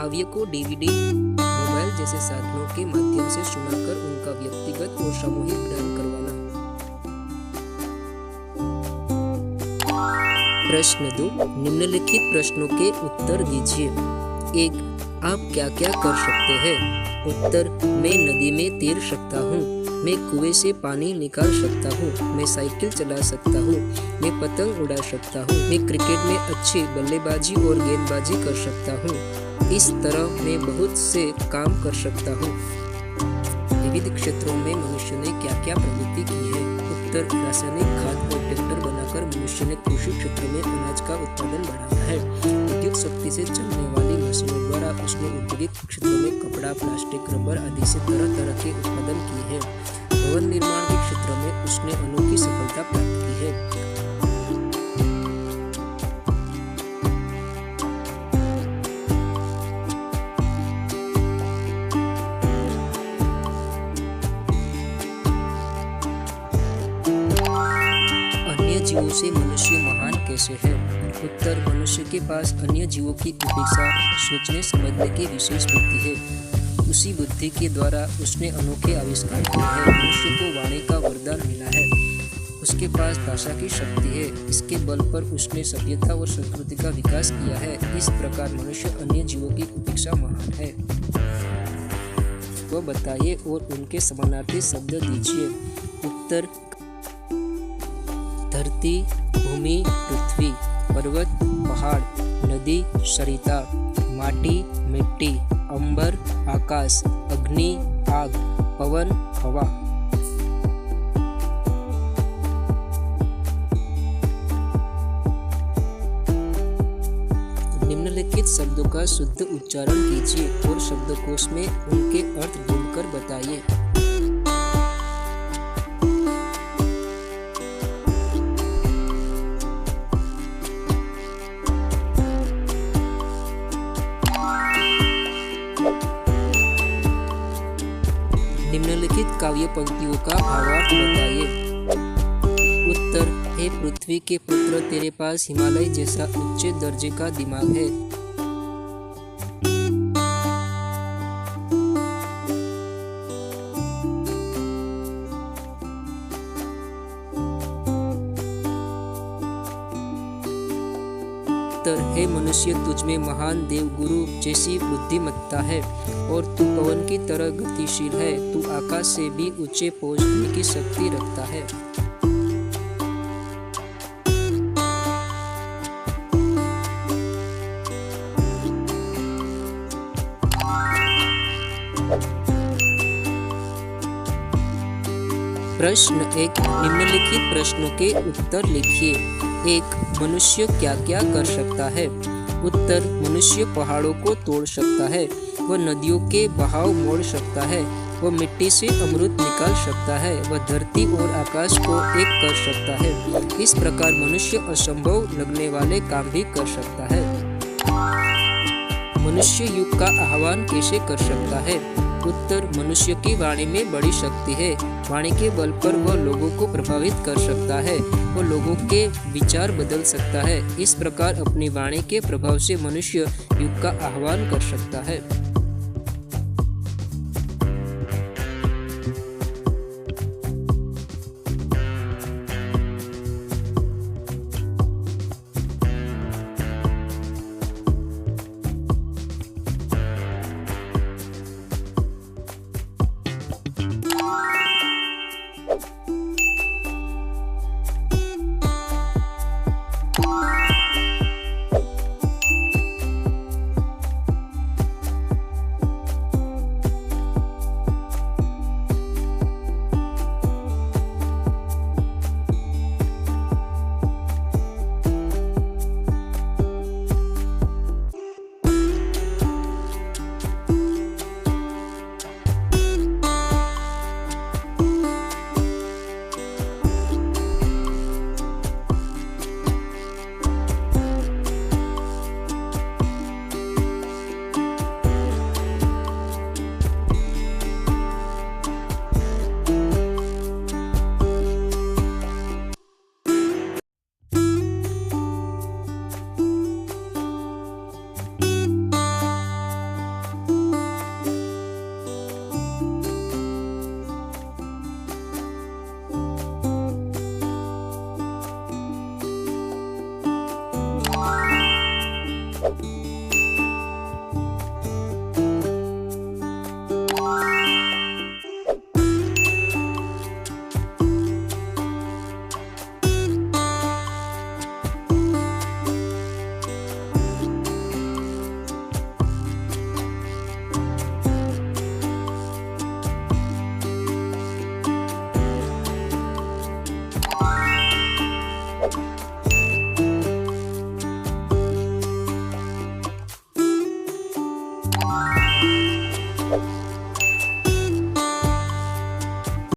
काव्य को DVD, mobile जैसे साधनों के माध्यम से सुनाकर उनका व्यक्तिगत और सामूहिक ज्ञान करवाना। प्रश्न 2, निम्नलिखित प्रश्नों के उत्तर दीजिए। 1, आप क्या क्या कर सकते हैं? उत्तर, मैं नदी में तैर सकता हूँ, मैं कुएं से पानी निकाल सकता हूँ, मैं साइकिल चला सकता हूँ, मैं पतंग उड़ा सकता हूँ, मैं क्रिकेट में अच्छी बल्लेबाजी और गेंदबाजी कर सकता हूँ। इस तरह मैं बहुत से काम कर सकता हूँ। विविध क्षेत्रों में मनुष्य ने क्या क्या प्रगति की है? उत्तर, रासायनिक खाद और ट्रैक्टर बनाकर मनुष्य ने कृषि क्षेत्र में अनाज का उत्पादन बढ़ाया है। विद्युत शक्ति से चलने वाली मशीनों द्वारा उसने औद्योगिक क्षेत्रों में कपड़ा, प्लास्टिक, रबर आदि से तरह तरह के उत्पादन किए हैं। भवन निर्माण के क्षेत्र में उसने अनोखी सफलता प्राप्त की है। जीवों से मनुष्य महान कैसे है? उत्तर, मनुष्य के पास अन्य जीवों की अपेक्षा सोचने समझने की विशेष बुद्धि है। उसी बुद्धि के द्वारा उसने अनोखे आविष्कार किए हैं। मनुष्य को वाणी का वरदान मिला है। उसके पास भाषा की शक्ति है। इसके बल पर उसने सभ्यता और संस्कृति का विकास किया है। इस प्रकार मनुष्य अन्य जीवों की अपेक्षा महान है। वह बताइए और उनके समानार्थी शब्द दीजिए। उत्तर, धरती, भूमि, पृथ्वी, पर्वत, पहाड़, नदी, सरिता, माटी, मिट्टी, अंबर, आकाश, अग्नि, आग, पवन, हवा। निम्नलिखित शब्दों का शुद्ध उच्चारण कीजिए और शब्दकोश में उनके अर्थ ढूंढकर बताइए। निम्नलिखित काव्य पंक्तियों का भावार्थ बताइए। उत्तर, हे पृथ्वी के पुत्र, तेरे पास हिमालय जैसा उच्च दर्जे का दिमाग है। उत्तर, हे मनुष्य, तुझमें महान देवगुरु जैसी बुद्धिमत्ता है और तू पवन की तरह गतिशील है। तू आकाश से भी ऊंचे पहुंचने की शक्ति रखता है। प्रश्न 1, निम्नलिखित प्रश्नों के उत्तर लिखिए। 1, मनुष्य क्या क्या कर सकता है? उत्तर, मनुष्य पहाड़ों को तोड़ सकता है, वह नदियों के बहाव मोड़ सकता है, वह मिट्टी से अमृत निकाल सकता है, वह धरती और आकाश को एक कर सकता है। इस प्रकार मनुष्य असंभव लगने वाले काम भी कर सकता है। मनुष्य युग का आह्वान कैसे कर सकता है? उत्तर, मनुष्य की वाणी में बड़ी शक्ति है। वाणी के बल पर वह लोगों को प्रभावित कर सकता है, वह लोगों के विचार बदल सकता है। इस प्रकार अपनी वाणी के प्रभाव से मनुष्य युग का आह्वान कर सकता है।